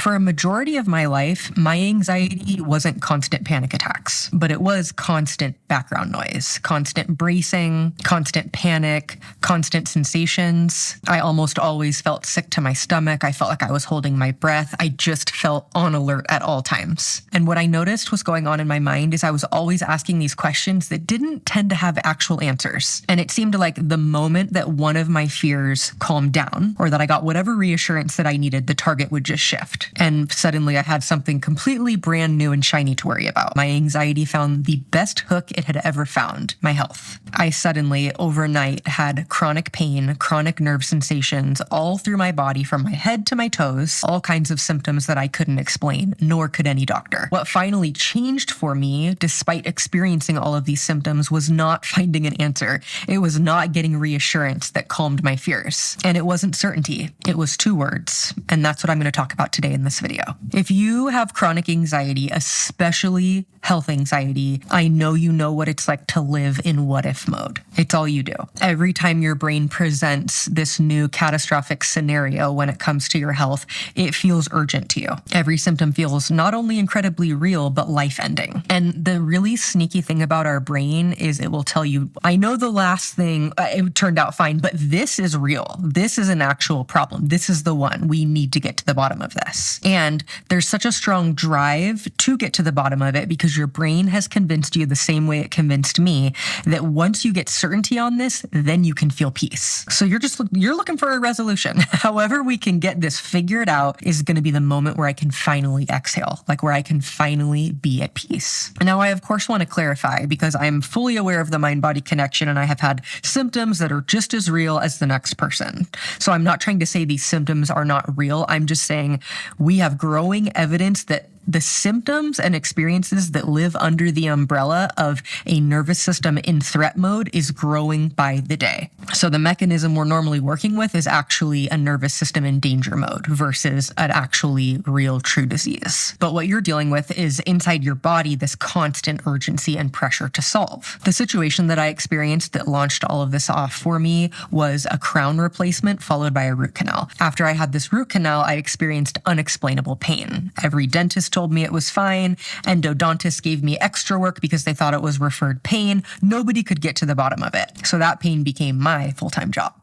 For a majority of my life, my anxiety wasn't constant panic attacks, but it was constant background noise, constant bracing, constant panic, constant sensations. I almost always felt sick to my stomach. I felt like I was holding my breath. I just felt on alert at all times. And what I noticed was going on in my mind is I was always asking these questions that didn't tend to have actual answers. And it seemed like the moment that one of my fears calmed down, or that I got whatever reassurance that I needed, the target would just shift. And suddenly I had something completely brand new and shiny to worry about. My anxiety found the best hook it had ever found: my health. I suddenly, overnight, had chronic pain, chronic nerve sensations all through my body from my head to my toes, all kinds of symptoms that I couldn't explain, nor could any doctor. What finally changed for me, despite experiencing all of these symptoms, was not finding an answer. It was not getting reassurance that calmed my fears. And it wasn't certainty. It was two words. And that's what I'm going to talk about today in this video. If you have chronic anxiety, especially health anxiety, I know you know what it's like to live in what if mode. It's all you do. Every time your brain presents this new catastrophic scenario when it comes to your health, it feels urgent to you. Every symptom feels not only incredibly real, but life-ending. And the really sneaky thing about our brain is it will tell you, I know the last thing, it turned out fine, but this is real. This is an actual problem. This is the one. We need to get to the bottom of this. And there's such a strong drive to get to the bottom of it because your brain has convinced you the same way it convinced me that once you get certainty on this, then you can feel peace. So you're looking for a resolution. However we can get this figured out is going to be the moment where I can finally exhale, like where I can finally be at peace. Now, I of course want to clarify because I'm fully aware of the mind-body connection and I have had symptoms that are just as real as the next person. So I'm not trying to say these symptoms are not real. I'm just saying we have growing evidence that the symptoms and experiences that live under the umbrella of a nervous system in threat mode is growing by the day. So the mechanism we're normally working with is actually a nervous system in danger mode versus an actually real true disease. But what you're dealing with is inside your body, this constant urgency and pressure to solve. The situation that I experienced that launched all of this off for me was a crown replacement followed by a root canal. After I had this root canal, I experienced unexplainable pain. Every dentist told me it was fine. Endodontists gave me extra work because they thought it was referred pain. Nobody could get to the bottom of it. So that pain became my full-time job.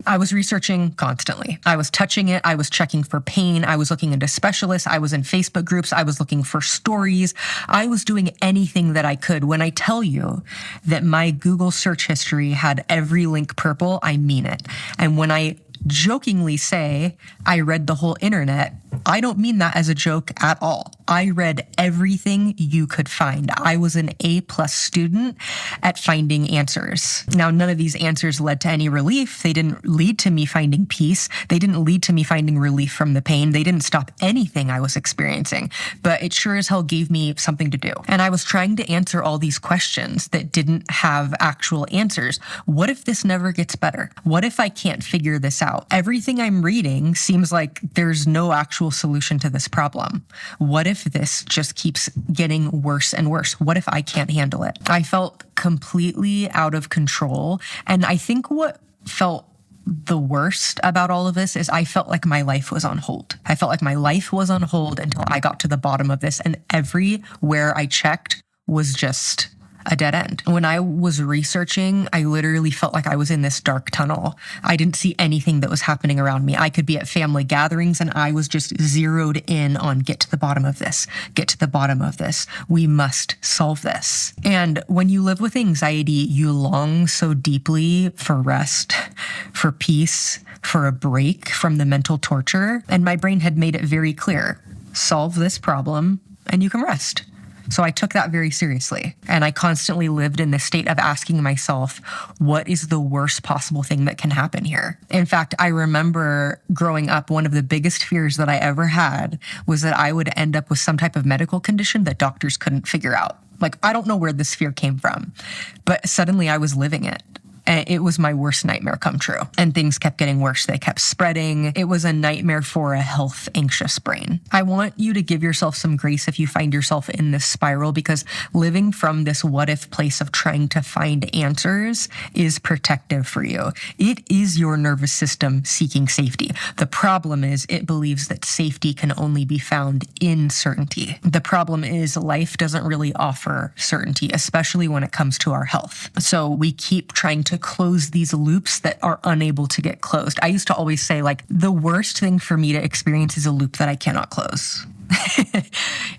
I was researching constantly. I was touching it. I was checking for pain. I was looking into specialists. I was in Facebook groups. I was looking for stories. I was doing anything that I could. When I tell you that my Google search history had every link purple, I mean it. And when I jokingly say I read the whole internet, I don't mean that as a joke at all. I read everything you could find. I was an A+ student at finding answers. Now, none of these answers led to any relief. They didn't lead to me finding peace. They didn't lead to me finding relief from the pain. They didn't stop anything I was experiencing, but it sure as hell gave me something to do. And I was trying to answer all these questions that didn't have actual answers. What if this never gets better? What if I can't figure this out? Everything I'm reading seems like there's no actual solution to this problem. What if this just keeps getting worse and worse? What if I can't handle it? I felt completely out of control. And I think what felt the worst about all of this is I felt like my life was on hold. I felt like my life was on hold until I got to the bottom of this. And everywhere I checked was just a dead end. When I was researching, I literally felt like I was in this dark tunnel. I didn't see anything that was happening around me. I could be at family gatherings and I was just zeroed in on get to the bottom of this, get to the bottom of this. We must solve this. And when you live with anxiety, you long so deeply for rest, for peace, for a break from the mental torture. And my brain had made it very clear, solve this problem and you can rest. So I took that very seriously. And I constantly lived in this state of asking myself, what is the worst possible thing that can happen here? In fact, I remember growing up, one of the biggest fears that I ever had was that I would end up with some type of medical condition that doctors couldn't figure out. Like, I don't know where this fear came from, but suddenly I was living it. And it was my worst nightmare come true. And things kept getting worse. They kept spreading. It was a nightmare for a health anxious brain. I want you to give yourself some grace if you find yourself in this spiral, because living from this what if place of trying to find answers is protective for you. It is your nervous system seeking safety. The problem is it believes that safety can only be found in certainty. The problem is life doesn't really offer certainty, especially when it comes to our health. So we keep trying to close these loops that are unable to get closed. I used to always say, like, the worst thing for me to experience is a loop that I cannot close.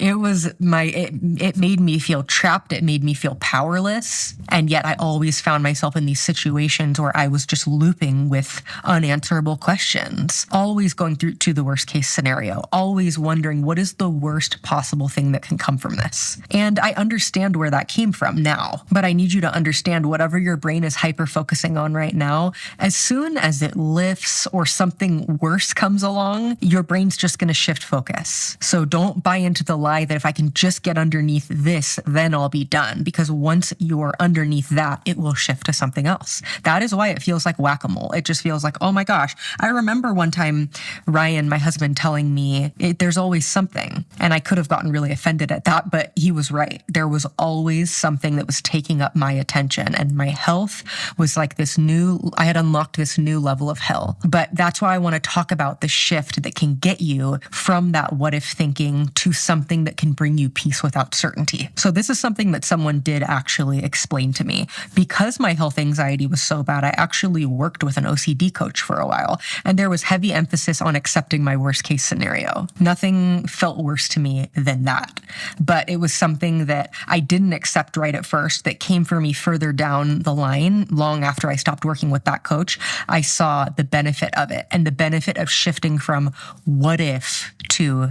It made me feel trapped. It made me feel powerless. And yet I always found myself in these situations where I was just looping with unanswerable questions, always going through to the worst case scenario, always wondering what is the worst possible thing that can come from this. And I understand where that came from now, but I need you to understand whatever your brain is hyper focusing on right now, as soon as it lifts or something worse comes along, your brain's just going to shift focus. So don't buy into the lie that if I can just get underneath this, then I'll be done. Because once you're underneath that, it will shift to something else. That is why it feels like whack-a-mole. It just feels like, oh my gosh. I remember one time Ryan, my husband, telling me there's always something. And I could have gotten really offended at that, but he was right. There was always something that was taking up my attention. And my health was like I had unlocked this new level of hell. But that's why I want to talk about the shift that can get you from that what if thinking to something that can bring you peace without certainty. So this is something that someone did actually explain to me. Because my health anxiety was so bad, I actually worked with an OCD coach for a while, and there was heavy emphasis on accepting my worst case scenario. Nothing felt worse to me than that. But it was something that I didn't accept right at first that came for me further down the line. Long after I stopped working with that coach, I saw the benefit of it and the benefit of shifting from what if to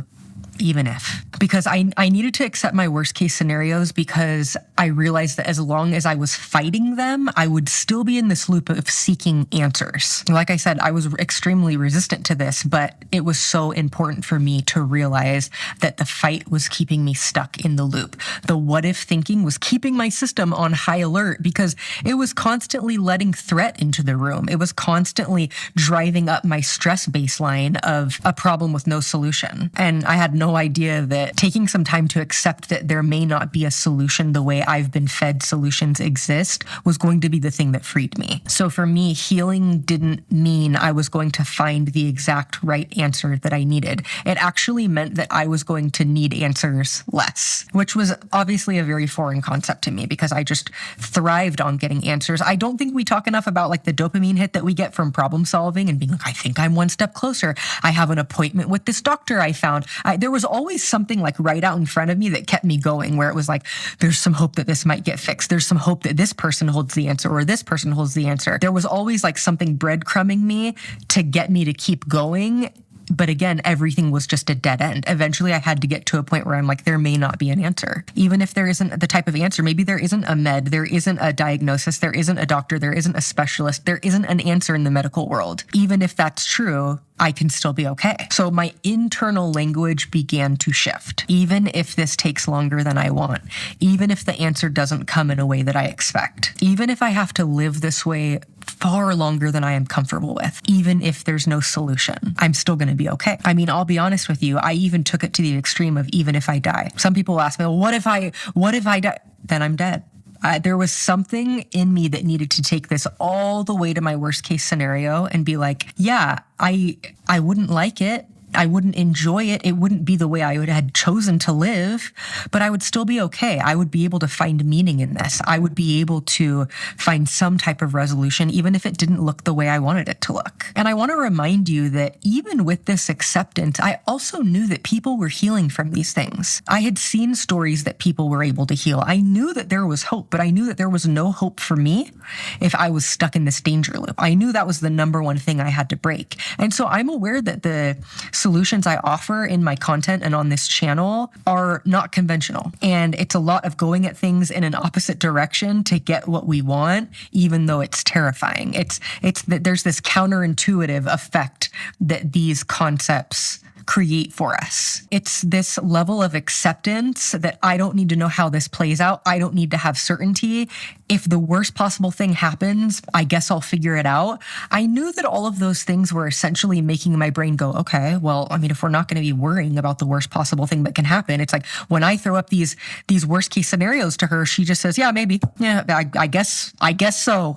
even if. Because I needed to accept my worst case scenarios, because I realized that as long as I was fighting them, I would still be in this loop of seeking answers. Like I said, I was extremely resistant to this, but it was so important for me to realize that the fight was keeping me stuck in the loop. The what if thinking was keeping my system on high alert because it was constantly letting threat into the room. It was constantly driving up my stress baseline of a problem with no solution. And I had no idea that taking some time to accept that there may not be a solution the way I've been fed solutions exist was going to be the thing that freed me. So for me, healing didn't mean I was going to find the exact right answer that I needed. It actually meant that I was going to need answers less, which was obviously a very foreign concept to me because I just thrived on getting answers. I don't think we talk enough about like the dopamine hit that we get from problem solving and being like, I think I'm one step closer. I have an appointment with this doctor I found. There was always something like right out in front of me that kept me going, where it was like, there's some hope that this might get fixed. There's some hope that this person holds the answer or this person holds the answer. There was always like something breadcrumbing me to get me to keep going. But again, everything was just a dead end. Eventually, I had to get to a point where I'm like, there may not be an answer. Even if there isn't the type of answer, maybe there isn't a med, there isn't a diagnosis, there isn't a doctor, there isn't a specialist, there isn't an answer in the medical world. Even if that's true, I can still be okay. So my internal language began to shift. Even if this takes longer than I want, even if the answer doesn't come in a way that I expect, even if I have to live this way far longer than I am comfortable with, even if there's no solution, I'm still going to be okay. I mean, I'll be honest with you. I even took it to the extreme of even if I die. Some people ask me, well, what if I die? Then I'm dead. There was something in me that needed to take this all the way to my worst case scenario and be like, yeah, I wouldn't like it. I wouldn't enjoy it. It wouldn't be the way I had chosen to live, but I would still be okay. I would be able to find meaning in this. I would be able to find some type of resolution, even if it didn't look the way I wanted it to look. And I want to remind you that even with this acceptance, I also knew that people were healing from these things. I had seen stories that people were able to heal. I knew that there was hope, but I knew that there was no hope for me if I was stuck in this danger loop. I knew that was the number one thing I had to break. And so I'm aware that the solutions I offer in my content and on this channel are not conventional. And it's a lot of going at things in an opposite direction to get what we want, even though it's terrifying. It's that there's this counterintuitive effect that these concepts create for us. It's this level of acceptance that I don't need to know how this plays out. I don't need to have certainty. If the worst possible thing happens, I guess I'll figure it out. I knew that all of those things were essentially making my brain go, okay, well, I mean, if we're not going to be worrying about the worst possible thing that can happen, it's like when I throw up these worst case scenarios to her, she just says, yeah, maybe. Yeah, I guess so.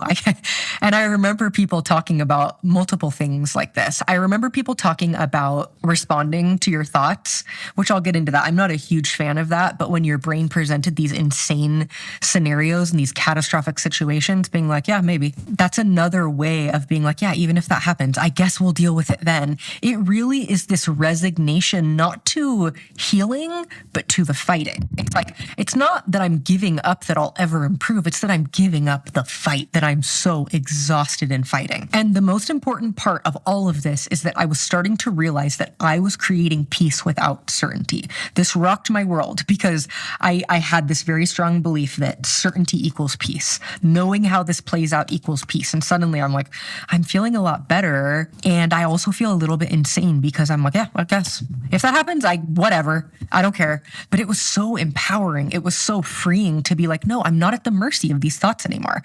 And I remember people talking about multiple things like this. I remember people talking about responding to your thoughts, which I'll get into that. I'm not a huge fan of that, but when your brain presented these insane scenarios and these catastrophic situations, being like, yeah, maybe. That's another way of being like, yeah, even if that happens, I guess we'll deal with it then. It really is this resignation, not to healing, but to the fighting. It's like, it's not that I'm giving up that I'll ever improve. It's that I'm giving up the fight, that I'm so exhausted in fighting. And the most important part of all of this is that I was starting to realize that I was creating peace without certainty. This rocked my world because I had this very strong belief that certainty equals peace. Knowing how this plays out equals peace. And suddenly I'm like, I'm feeling a lot better. And I also feel a little bit insane because I'm like, yeah, I guess if that happens, whatever, I don't care. But it was so empowering. It was so freeing to be like, no, I'm not at the mercy of these thoughts anymore.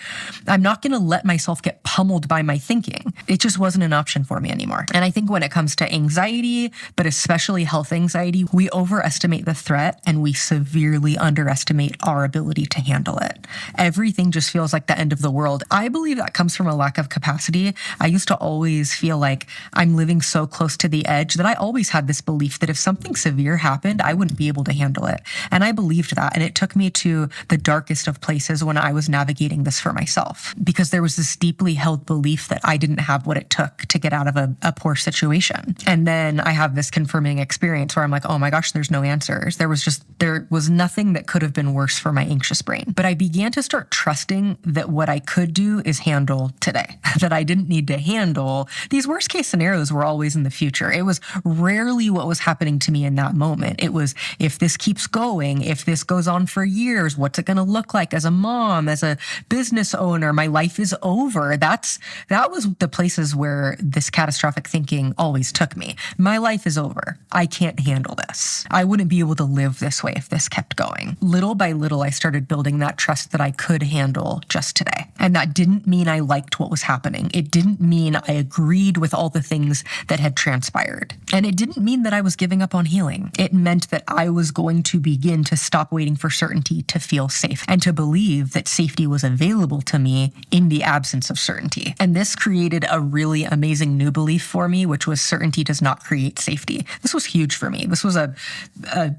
I'm not going to let myself get pummeled by my thinking. It just wasn't an option for me anymore. And I think when it comes to anxiety, but especially health anxiety, we overestimate the threat and we severely underestimate our ability to handle it. Everything just feels like the end of the world. I believe that comes from a lack of capacity. I used to always feel like I'm living so close to the edge that I always had this belief that if something severe happened, I wouldn't be able to handle it. And I believed that. And it took me to the darkest of places when I was navigating this for myself, because there was this deeply held belief that I didn't have what it took to get out of a poor situation. And then I have this confirming experience where I'm like, oh my gosh, there's no answers. There was nothing that could have been worse for my anxious brain. But I began to start trusting that what I could do is handle today, that I didn't need to handle. These worst case scenarios were always in the future. It was rarely what was happening to me in that moment. It was, if this keeps going, if this goes on for years, what's it going to look like as a mom, as a business owner? My life is over. That was the places where this catastrophic thinking always took me. My life is over. I can't handle this. I wouldn't be able to live this way if this kept going. Little by little, I started building that trust that I could handle just today. And that didn't mean I liked what was happening. It didn't mean I agreed with all the things that had transpired. And it didn't mean that I was giving up on healing. It meant that I was going to begin to stop waiting for certainty to feel safe and to believe that safety was available to me in the absence of certainty. And this created a really amazing new belief for me, which was certainty does not create safety. This was huge for me. This was a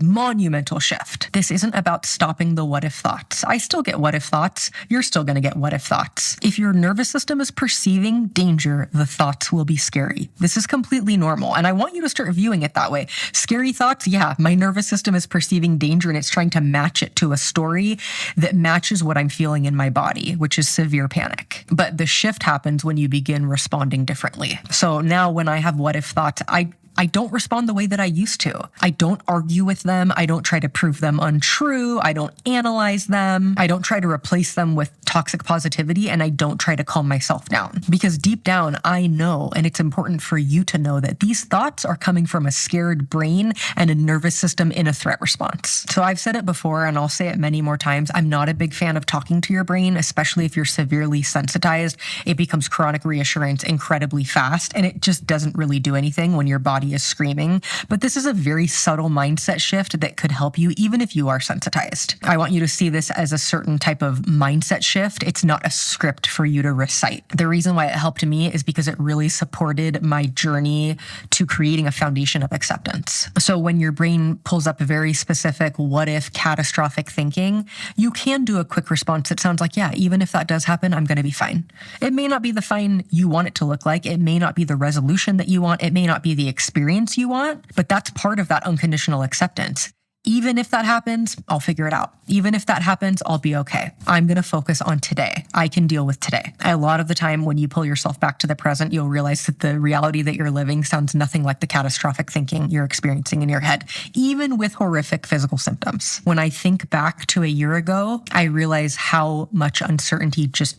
monumental shift. This isn't about stopping the what if thoughts. I still get what if thoughts. You're still going to get what if thoughts. If your nervous system is perceiving danger, the thoughts will be scary. This is completely normal. And I want you to start viewing it that way. Scary thoughts, yeah, my nervous system is perceiving danger and it's trying to match it to a story that matches what I'm feeling in my body, which is severe panic. But the shift happens when you begin responding differently. So now when I have what if thoughts, I don't respond the way that I used to. I don't argue with them. I don't try to prove them untrue. I don't analyze them. I don't try to replace them with toxic positivity, and I don't try to calm myself down. Because deep down, I know, and it's important for you to know, that these thoughts are coming from a scared brain and a nervous system in a threat response. So I've said it before, and I'll say it many more times. I'm not a big fan of talking to your brain, especially if you're severely sensitized. It becomes chronic reassurance incredibly fast, and it just doesn't really do anything when your body is screaming. But this is a very subtle mindset shift that could help you even if you are sensitized. I want you to see this as a certain type of mindset shift. It's not a script for you to recite. The reason why it helped me is because it really supported my journey to creating a foundation of acceptance. So when your brain pulls up a very specific what if catastrophic thinking, you can do a quick response that sounds like, yeah, even if that does happen, I'm going to be fine. It may not be the fine you want it to look like. It may not be the resolution that you want. It may not be the experience you want, but that's part of that unconditional acceptance. Even if that happens, I'll figure it out. Even if that happens, I'll be okay. I'm going to focus on today. I can deal with today. A lot of the time when you pull yourself back to the present, you'll realize that the reality that you're living sounds nothing like the catastrophic thinking you're experiencing in your head, even with horrific physical symptoms. When I think back to a year ago, I realize how much uncertainty just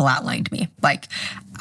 flatlined me. Like,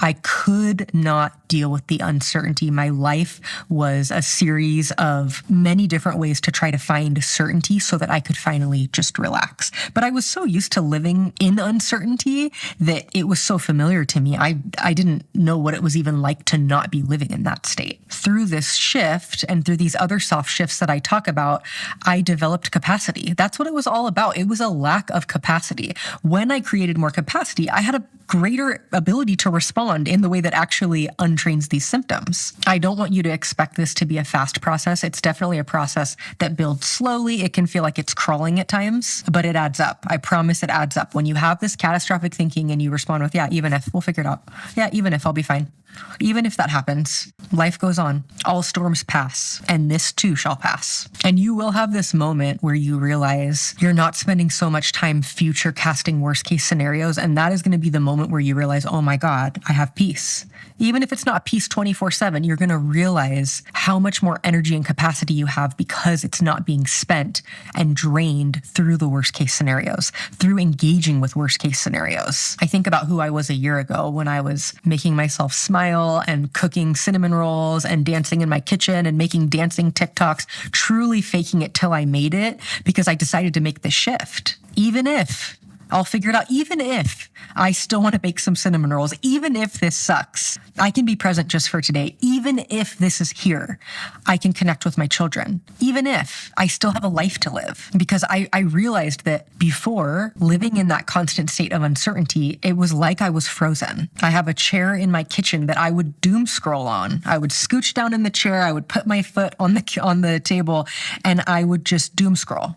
I could not deal with the uncertainty. My life was a series of many different ways to try to find certainty so that I could finally just relax. But I was so used to living in uncertainty that it was so familiar to me. I didn't know what it was even like to not be living in that state. Through this shift and through these other soft shifts that I talk about, I developed capacity. That's what it was all about. It was a lack of capacity. When I created more capacity, I had a greater ability to respond in the way that actually untrains these symptoms. I don't want you to expect this to be a fast process. It's definitely a process that builds slowly. It can feel like it's crawling at times, but it adds up. I promise it adds up. When you have this catastrophic thinking and you respond with, yeah, even if, we'll figure it out. Yeah, even if, I'll be fine. Even if that happens, life goes on. All storms pass, and this too shall pass. And you will have this moment where you realize you're not spending so much time future casting worst case scenarios. And that is going to be the moment where you realize, oh my God, I have peace. Even if it's not peace 24/7, you're going to realize how much more energy and capacity you have because it's not being spent and drained through the worst case scenarios, through engaging with worst case scenarios. I think about who I was a year ago when I was making myself smile and cooking cinnamon rolls and dancing in my kitchen and making dancing TikToks, truly faking it till I made it because I decided to make the shift. Even if I'll figure it out. Even if I still want to bake some cinnamon rolls, even if this sucks, I can be present just for today. Even if this is here, I can connect with my children. Even if I still have a life to live, because I realized that before, living in that constant state of uncertainty, it was like I was frozen. I have a chair in my kitchen that I would doom scroll on. I would scooch down in the chair. I would put my foot on the table, and I would just doom scroll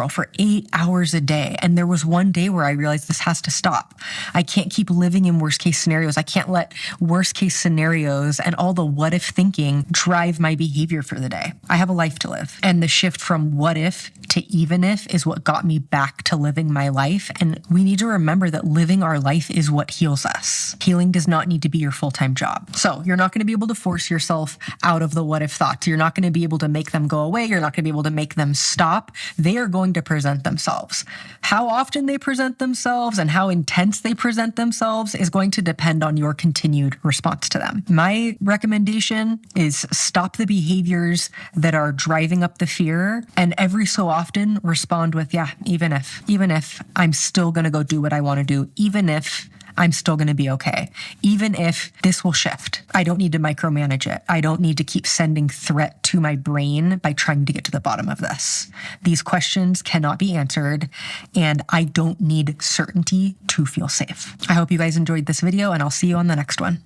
for 8 hours a day. And there was one day where I realized this has to stop. I can't keep living in worst case scenarios. I can't let worst case scenarios and all the what if thinking drive my behavior for the day. I have a life to live. And the shift from what if to even if is what got me back to living my life. And we need to remember that living our life is what heals us. Healing does not need to be your full-time job. So you're not going to be able to force yourself out of the what if thoughts. You're not going to be able to make them go away. You're not going to be able to make them stop. They are going to present themselves. How often they present themselves and how intense they present themselves is going to depend on your continued response to them. My recommendation is stop the behaviors that are driving up the fear, and every so often respond with, yeah, even if I'm still going to go do what I want to do, even if I'm still going to be okay. Even if this will shift, I don't need to micromanage it. I don't need to keep sending threat to my brain by trying to get to the bottom of this. These questions cannot be answered, and I don't need certainty to feel safe. I hope you guys enjoyed this video, and I'll see you on the next one.